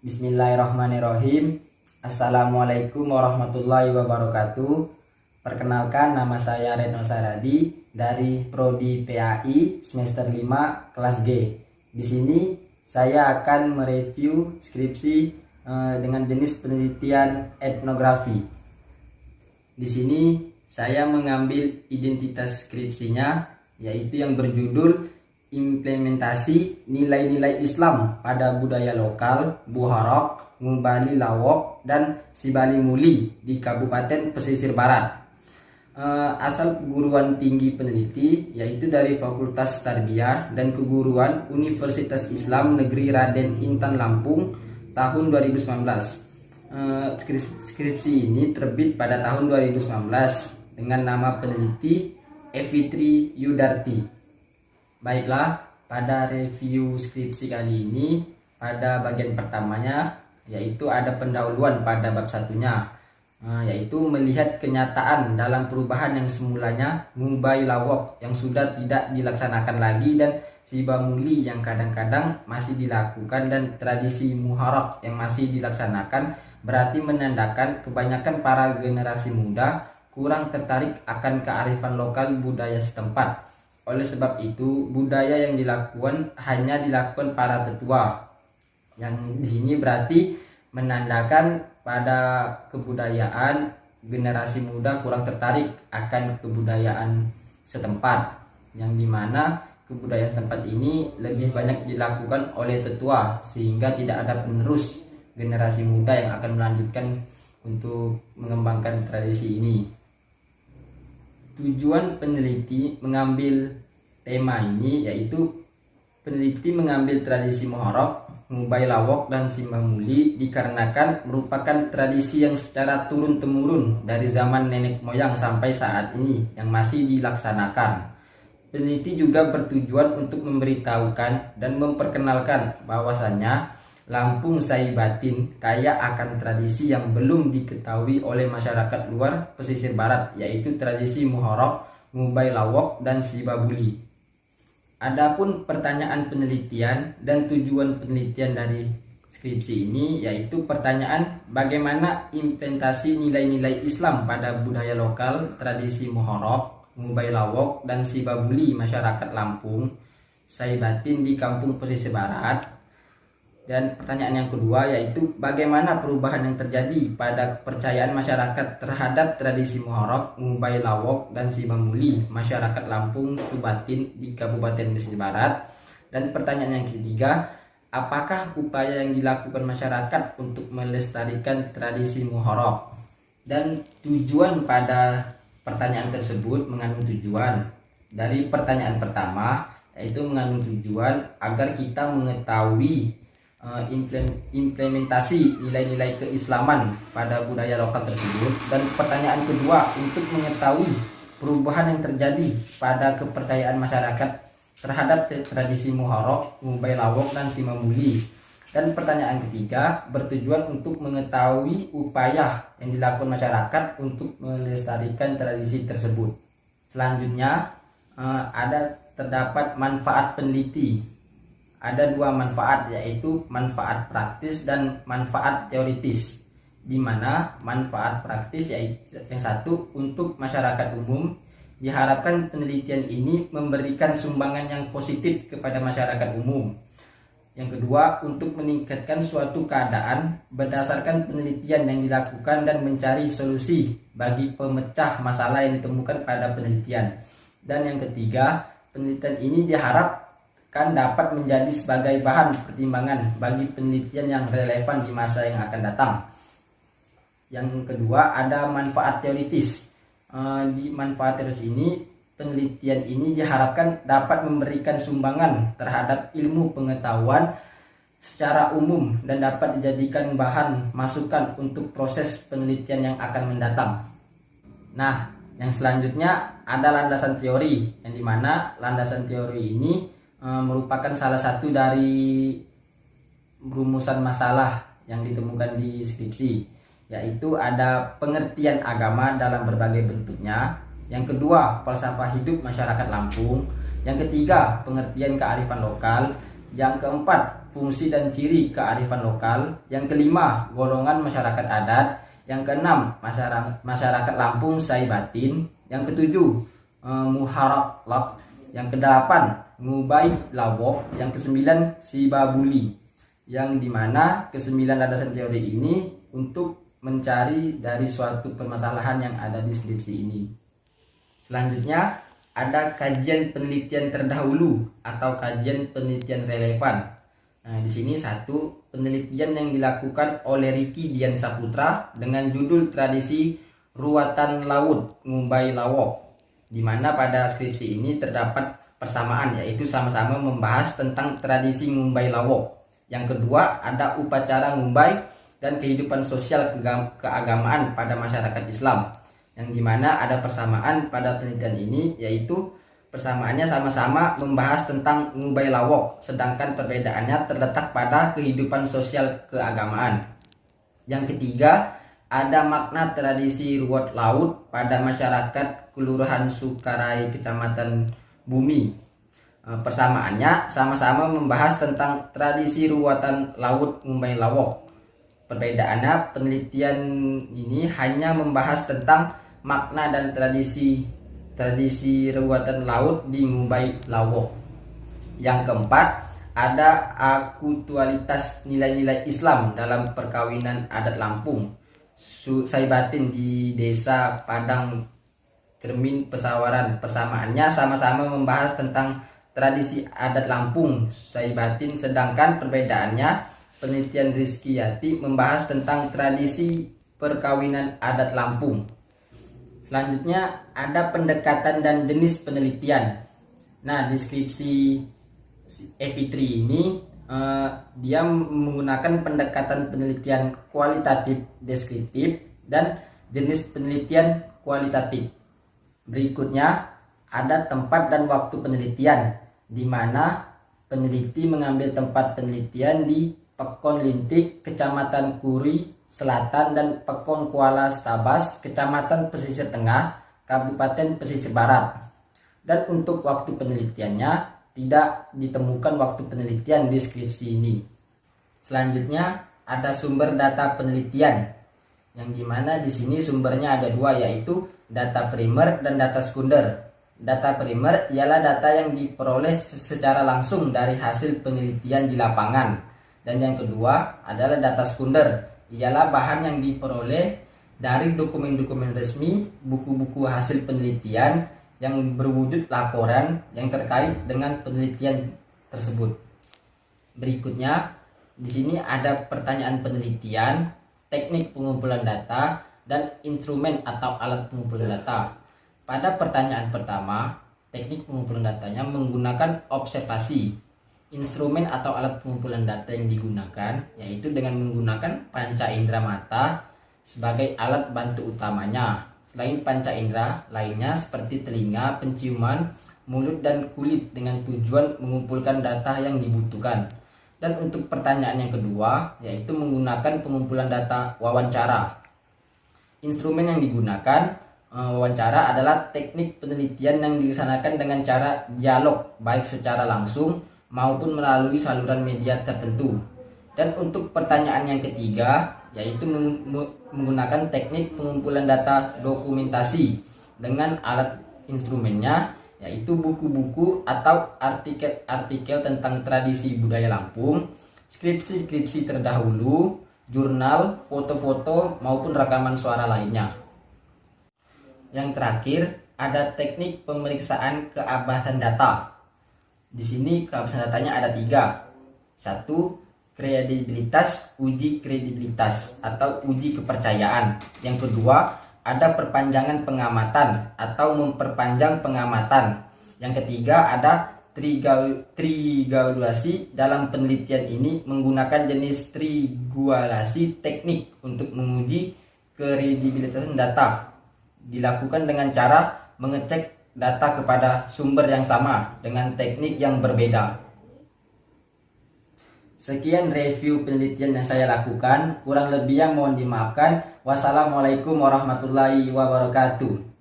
Bismillahirrahmanirrahim. Assalamualaikum warahmatullahi wabarakatuh. Perkenalkan, nama saya Reno Saradi dari Prodi PAI semester 5 kelas G. Di sini saya akan mereview skripsi dengan jenis penelitian etnografi. Di sini saya mengambil identitas skripsinya, yaitu yang berjudul Implementasi Nilai-nilai Islam pada Budaya Lokal Buharok, Ngubali Lawok, dan Sibali Muli di Kabupaten Pesisir Barat. Asal perguruan tinggi peneliti yaitu dari Fakultas Tarbiyah dan Keguruan Universitas Islam Negeri Raden Intan Lampung tahun 2019. Skripsi ini terbit pada tahun 2019 dengan nama peneliti Evitri Yudarti. Baiklah, pada review skripsi kali ini, pada bagian pertamanya yaitu ada pendahuluan pada bab satunya, yaitu melihat kenyataan dalam perubahan yang semulanya Ngubai Lawok yang sudah tidak dilaksanakan lagi, dan Sibamuli yang kadang-kadang masih dilakukan, dan tradisi Muharok yang masih dilaksanakan, berarti menandakan kebanyakan para generasi muda kurang tertarik akan kearifan lokal budaya setempat. Oleh sebab itu, budaya yang dilakukan hanya dilakukan para tetua. Yang di sini berarti menandakan pada kebudayaan generasi muda kurang tertarik akan kebudayaan setempat, yang dimana kebudayaan setempat ini lebih banyak dilakukan oleh tetua, sehingga tidak ada penerus generasi muda yang akan melanjutkan untuk mengembangkan tradisi ini. Tujuan peneliti mengambil tema ini yaitu peneliti mengambil tradisi Muharok, Ngubai Lawok, dan Simbamuli dikarenakan merupakan tradisi yang secara turun-temurun dari zaman nenek moyang sampai saat ini yang masih dilaksanakan. Peneliti juga bertujuan untuk memberitahukan dan memperkenalkan bahwasannya Lampung Saibatin kaya akan tradisi yang belum diketahui oleh masyarakat luar pesisir barat, yaitu tradisi Muharok, Ngubai Lawok, dan Sibabuli. Adapun pertanyaan penelitian dan tujuan penelitian dari skripsi ini yaitu pertanyaan bagaimana implementasi nilai-nilai Islam pada budaya lokal tradisi Muharok, Ngubai Lawok, dan Sibabuli masyarakat Lampung Saibatin di kampung pesisir barat. Dan pertanyaan yang kedua yaitu bagaimana perubahan yang terjadi pada kepercayaan masyarakat terhadap tradisi Muharok, Ngubai Lawok, dan Sibamuli masyarakat Lampung Subatin di Kabupaten Pesisir Barat. Dan pertanyaan yang ketiga, apakah upaya yang dilakukan masyarakat untuk melestarikan tradisi Muharok? Dan tujuan pada pertanyaan tersebut mengandung tujuan. Dari pertanyaan pertama yaitu mengandung tujuan agar kita mengetahui implementasi nilai-nilai keislaman pada budaya lokal tersebut, dan pertanyaan kedua untuk mengetahui perubahan yang terjadi pada kepercayaan masyarakat terhadap tradisi Muharok, Ngubai Lawok, dan Simamuli. Dan pertanyaan ketiga bertujuan untuk mengetahui upaya yang dilakukan masyarakat untuk melestarikan tradisi tersebut. Selanjutnya terdapat manfaat peneliti. Ada dua manfaat, yaitu manfaat praktis dan manfaat teoritis, di mana manfaat praktis yaitu yang satu untuk masyarakat umum. Diharapkan penelitian ini memberikan sumbangan yang positif kepada masyarakat umum. Yang kedua, untuk meningkatkan suatu keadaan berdasarkan penelitian yang dilakukan dan mencari solusi bagi pemecah masalah yang ditemukan pada penelitian. Dan yang ketiga, penelitian ini diharap dapat menjadi sebagai bahan pertimbangan bagi penelitian yang relevan di masa yang akan datang. Yang kedua, ada manfaat teoritis. Di manfaat teoritis ini, penelitian ini diharapkan dapat memberikan sumbangan terhadap ilmu pengetahuan secara umum dan dapat dijadikan bahan masukan untuk proses penelitian yang akan mendatang. Nah, yang selanjutnya ada landasan teori, yang dimana landasan teori ini merupakan salah satu dari rumusan masalah yang ditemukan di skripsi, yaitu ada pengertian agama dalam berbagai bentuknya. Yang kedua, falsafah hidup masyarakat Lampung. Yang ketiga, pengertian kearifan lokal. Yang keempat, fungsi dan ciri kearifan lokal. Yang kelima, golongan masyarakat adat. Yang keenam, masyarakat Lampung Saibatin. Yang ketujuh, Muharraq. Yang kedelapan, Ngubai Lawok. Yang kesembilan, Sibabuli. Yang dimana kesembilan landasan teori ini untuk mencari dari suatu permasalahan yang ada di skripsi ini. Selanjutnya ada kajian penelitian terdahulu atau kajian penelitian relevan. Nah, di sini satu penelitian yang dilakukan oleh Riki Dian Saputra dengan judul Tradisi Ruatan Laut Ngubai Lawok, di mana pada skripsi ini terdapat persamaan, yaitu sama-sama membahas tentang tradisi Ngubai Lawok. Yang kedua ada upacara Ngubai dan kehidupan sosial keagamaan pada masyarakat Islam, yang dimana ada persamaan pada penelitian ini, yaitu persamaannya sama-sama membahas tentang Ngubai Lawok, sedangkan perbedaannya terletak pada kehidupan sosial keagamaan. Yang ketiga ada makna tradisi ruat laut pada masyarakat Kelurahan Sukarai Kecamatan Bumi. Persamaannya sama-sama membahas tentang tradisi ruatan laut Ngubai Lawok. Perbedaannya penelitian ini hanya membahas tentang makna dan tradisi ruatan laut di Ngubai Lawok. Yang keempat ada aktualitas nilai-nilai Islam dalam perkawinan adat Lampung Saibatin di Desa Padang Cermin Pesawaran. Persamaannya sama-sama membahas tentang tradisi adat Lampung Saibatin, sedangkan perbedaannya penelitian Rizky Yati membahas tentang tradisi perkawinan adat Lampung. Selanjutnya ada pendekatan dan jenis penelitian. Nah, deskripsi Evitri ini dia menggunakan pendekatan penelitian kualitatif deskriptif dan jenis penelitian kualitatif. Berikutnya ada tempat dan waktu penelitian, di mana peneliti mengambil tempat penelitian di Pekon Lintik, Kecamatan Kuri Selatan, dan Pekon Kuala Stabas, Kecamatan Pesisir Tengah, Kabupaten Pesisir Barat. Dan untuk waktu penelitiannya tidak ditemukan waktu penelitian di deskripsi ini. Selanjutnya ada sumber data penelitian, yang dimana di sini sumbernya ada dua, yaitu data primer dan data sekunder. Data primer ialah data yang diperoleh secara langsung dari hasil penelitian di lapangan. Dan yang kedua adalah data sekunder, ialah bahan yang diperoleh dari dokumen-dokumen resmi, buku-buku hasil penelitian yang berwujud laporan yang terkait dengan penelitian tersebut. Berikutnya, di sini ada pertanyaan penelitian, teknik pengumpulan data, dan instrumen atau alat pengumpulan data. Pada pertanyaan pertama, teknik pengumpulan datanya menggunakan observasi. Instrumen atau alat pengumpulan data yang digunakan yaitu dengan menggunakan panca indera mata sebagai alat bantu utamanya. Selain panca indera lainnya seperti telinga, penciuman, mulut, dan kulit dengan tujuan mengumpulkan data yang dibutuhkan. Dan untuk pertanyaan yang kedua yaitu menggunakan pengumpulan data wawancara. Instrumen yang digunakan wawancara adalah teknik penelitian yang dilaksanakan dengan cara dialog, baik secara langsung maupun melalui saluran media tertentu. Dan untuk pertanyaan yang ketiga yaitu menggunakan teknik pengumpulan data dokumentasi dengan alat instrumennya yaitu buku-buku atau artikel-artikel tentang tradisi budaya Lampung, skripsi-skripsi terdahulu, jurnal, foto-foto maupun rekaman suara lainnya. Yang terakhir ada teknik pemeriksaan keabsahan data. Di sini keabsahan datanya ada 3. 1. Kredibilitas, uji kredibilitas atau uji kepercayaan. Yang kedua ada perpanjangan pengamatan atau memperpanjang pengamatan. Yang ketiga ada triangulasi. Dalam penelitian ini menggunakan jenis triangulasi teknik untuk menguji kredibilitas data. Dilakukan dengan cara mengecek data kepada sumber yang sama dengan teknik yang berbeda. Sekian review penelitian yang saya lakukan, kurang lebih yang mohon dimaafkan. Wassalamualaikum warahmatullahi wabarakatuh.